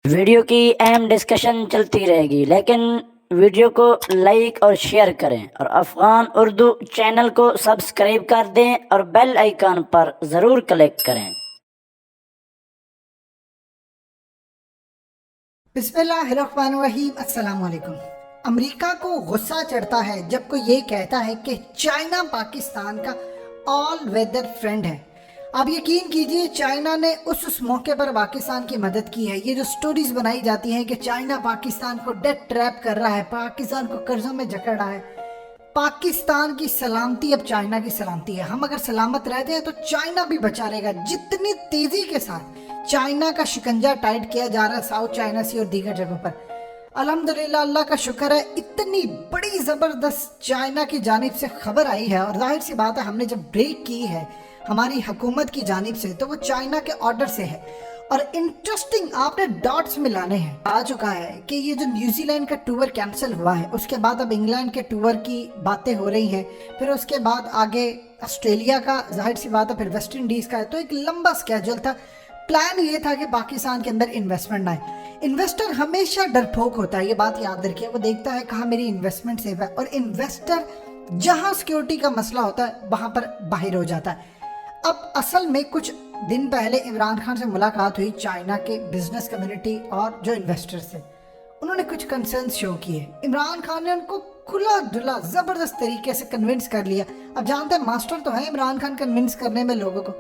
Video کی اہم discussion چلتی رہے گی، لیکن ویڈیو کو لائک اور شیئر کریں اور افغان اردو چینل کو سبسکرائب کر دیں اور بیل آئیکن پر ضرور کلک کریں۔ بسم اللہ الرحمن الرحیم۔ السلام علیکم۔ امریکہ کو غصہ چڑھتا ہے جب کوئی یہ کہتا ہے کہ چائنا پاکستان کا آل ویدر فرینڈ ہے۔ آپ یقین کیجئے چائنا نے اس موقع پر پاکستان کی مدد کی ہے۔ یہ جو سٹوریز بنائی جاتی ہیں کہ چائنا پاکستان کو ڈیٹ ٹریپ کر رہا ہے، پاکستان کو قرضوں میں جکڑ رہا ہے، پاکستان کی سلامتی اب چائنا کی سلامتی ہے۔ ہم اگر سلامت رہتے ہیں تو چائنا بھی بچا رہے گا۔ جتنی تیزی کے ساتھ چائنا کا شکنجہ ٹائٹ کیا جا رہا ہے ساؤتھ چائنا سی اور دیگر جگہوں پر، الحمدللہ اللہ کا شکر ہے اتنی بڑی زبردست چائنا کی جانب سے خبر آئی ہے، اور ظاہر سی بات ہے ہم نے جب بریک کی ہے ہماری حکومت کی جانب سے تو وہ چائنا کے آرڈر سے ہے۔ اور انٹرسٹنگ آپ نے ڈاٹس ملانے ہیں، آ چکا ہے کہ یہ جو نیوزی لینڈ کا ٹور کینسل ہوا ہے، اس کے بعد اب انگلینڈ کے ٹور کی باتیں ہو رہی ہیں، پھر اس کے بعد آگے آسٹریلیا کا، ظاہر سی بات ہے پھر ویسٹ انڈیز کا ہے۔ تو ایک لمبا سکیجول تھا۔ پلان یہ تھا کہ پاکستان کے اندر انویسٹمنٹ آئے۔ انویسٹر ہمیشہ ڈرپوک ہوتا ہے، یہ بات یاد رکھیے، وہ دیکھتا ہے کہاں میری انویسٹمنٹ سیف ہے، اور انویسٹر جہاں سیکیورٹی کا مسئلہ ہوتا ہے وہاں پر باہر ہو جاتا ہے۔ اب اصل میں کچھ دن پہلے عمران خان سے ملاقات ہوئی چائنا کے بزنس کمیونٹی اور جو انویسٹرز تھے، انہوں نے کچھ کنسرنز شو کیے۔ عمران خان نے ان کو کھلا دھلا زبردست طریقے سے کنونس کر لیا۔ اب جانتے ہیں ماسٹر تو ہے عمران خان کنونس کرنے میں لوگوں کو،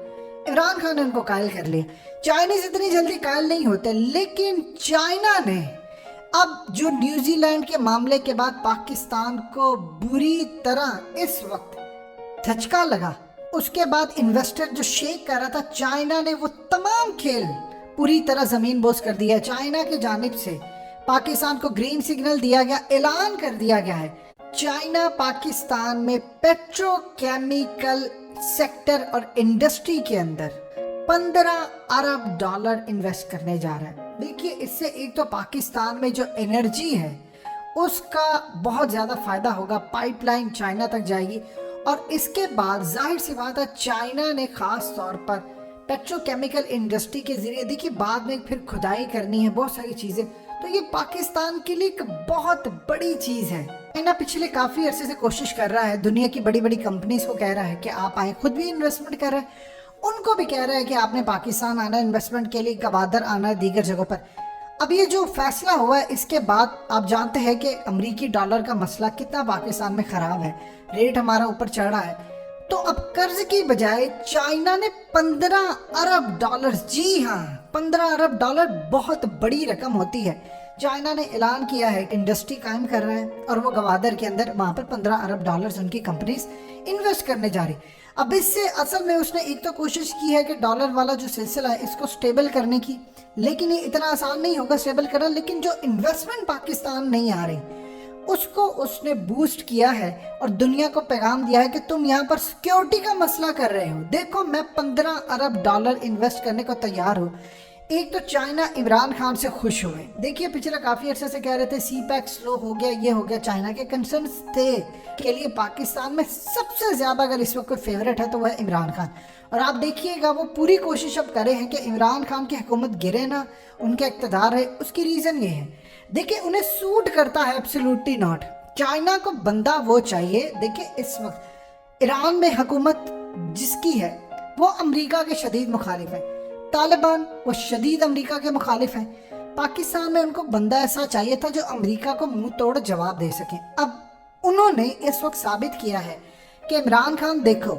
عمران خان نے ان کو قائل کر لیا۔ چائنیز اتنی جلدی قائل نہیں ہوتے، لیکن چائنا نے اب جو نیوزی لینڈ کے معاملے کے بعد پاکستان کو بری طرح اس وقت دھچکا لگا، اس کے بعد انویسٹر جو شیک کر رہا تھا، چائنا نے وہ تمام کھیل پوری طرح زمین بوس کر دیا۔ چائنا کی جانب سے پاکستان کو گرین سگنل دیا گیا، اعلان کر دیا گیا ہے چائنا پاکستان میں پیٹرو کیمیکل سیکٹر اور انڈسٹری کے اندر 15 ارب ڈالر انویسٹ کرنے جا رہا ہے۔ دیکھیے اس سے ایک تو پاکستان میں جو انرجی ہے اس کا بہت زیادہ فائدہ ہوگا، پائپ لائن چائنا تک جائے گی، اور اس کے بعد ظاہر سی بات ہے چائنا نے خاص طور پر پیٹرو کیمیکل انڈسٹری کے ذریعے، دیکھیے بعد میں پھر کھدائی کرنی ہے، بہت ساری چیزیں، تو یہ پاکستان کے لیے ایک بہت بڑی چیز ہے۔ چائنا پچھلے کافی عرصے سے کوشش کر رہا ہے، دنیا کی بڑی بڑی کمپنیز کو کہہ رہا ہے کہ آپ آئیں، خود بھی انویسٹمنٹ کر رہا ہے، ان کو بھی کہہ رہا ہے کہ آپ نے پاکستان آنا ہے انویسٹمنٹ کے لیے، گوادر آنا ہے، دیگر جگہوں پر۔ اب یہ جو فیصلہ ہوا ہے اس کے بعد آپ جانتے ہیں کہ امریکی ڈالر کا مسئلہ کتنا پاکستان میں خراب ہے، ریٹ ہمارا اوپر چڑھا ہے، تو اب قرض کی بجائے چائنا نے 15 ارب ڈالر، جی ہاں 15 ارب ڈالر بہت بڑی رقم ہوتی ہے، چائنا نے اعلان کیا ہے کہ انڈسٹری قائم کر رہا ہے، اور وہ گوادر کے اندر وہاں پر 15 ارب ڈالرز ان کی کمپنیز انویسٹ کرنے جا رہی۔ اب اس سے اصل میں اس نے ایک تو کوشش کی ہے کہ ڈالر والا جو سلسلہ ہے اس کو سٹیبل کرنے کی، لیکن یہ اتنا آسان نہیں ہوگا سٹیبل کرنا، لیکن جو انویسٹمنٹ پاکستان نہیں آ رہی اس کو اس نے بوسٹ کیا ہے، اور دنیا کو پیغام دیا ہے کہ تم یہاں پر سیکیورٹی کا مسئلہ کر رہے ہو، دیکھو میں 15 ارب ڈالر انویسٹ کرنے کو تیار ہوں۔ ایک تو چائنا عمران خان سے خوش ہوئے، دیکھیے پچھلا کافی عرصے سے کہہ رہے تھے سی پیک سلو ہو گیا، یہ ہو گیا، چائنا کے کنسرنز تھے کے لیے پاکستان میں سب سے زیادہ اگر اس وقت کوئی فیورٹ ہے تو وہ ہے عمران خان، اور آپ دیکھیے گا وہ پوری کوشش اب کرے ہیں کہ عمران خان کی حکومت گرے نہ، ان کا اقتدار ہے۔ اس کی ریزن یہ ہے، دیکھیں انہیں سوٹ کرتا ہے ایبسولوٹلی ناٹ، چائنا کو بندہ وہ چاہیے، دیکھیں اس وقت ایران میں حکومت جس کی ہے وہ امریکہ کے شدید مخالف ہے، طالبان وہ شدید امریکہ کے مخالف ہیں، پاکستان میں ان کو بندہ ایسا چاہیے تھا جو امریکہ کو منہ توڑ جواب دے سکے۔ اب انہوں نے اس وقت ثابت کیا ہے کہ عمران خان، دیکھو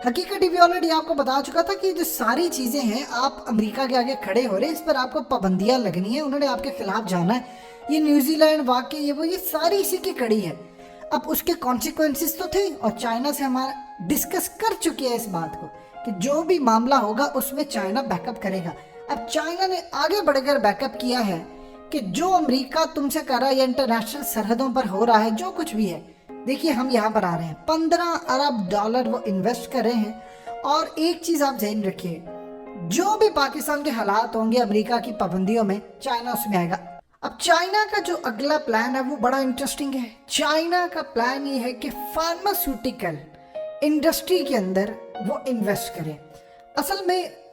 حقیقت بھی آلریڈی آپ کو بتا چکا تھا کہ جو ساری چیزیں ہیں آپ امریکہ کے آگے کھڑے ہو رہے ہیں، اس پر آپ کو پابندیاں لگنی ہیں، انہوں نے آپ کے خلاف جانا ہے، یہ نیوزی لینڈ واقعی یہ ساری اسی کی کڑی ہے۔ اب اس کے کانسیکوینسز تو تھے، اور چائنا سے ہمارا ڈسکس کر چکے ہیں اس بات کو کہ جو بھی معاملہ ہوگا اس میں چائنا بیک اپ کرے گا۔ اب چائنا نے آگے بڑھ کر بیک اپ کیا ہے کہ جو امریکہ تم سے کر رہا ہے یا انٹرنیشنل سرحدوں پر ہو رہا ہے، جو کچھ بھی ہے، دیکھیے ہم یہاں پر آ رہے ہیں، 15 ارب ڈالر وہ انویسٹ کر رہے ہیں، اور ایک چیز آپ ذہن رکھیے، جو بھی پاکستان کے حالات ہوں گے امریکہ کی پابندیوں میں، چائنا اس میں آئے گا۔ اب چائنا کا جو اگلا پلان ہے وہ بڑا انٹرسٹنگ ہے۔ چائنا کا پلان یہ ہے کہ فارماسیوٹیکل انڈسٹری کے اندر وہ انویسٹ کرے۔ اصل میں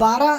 12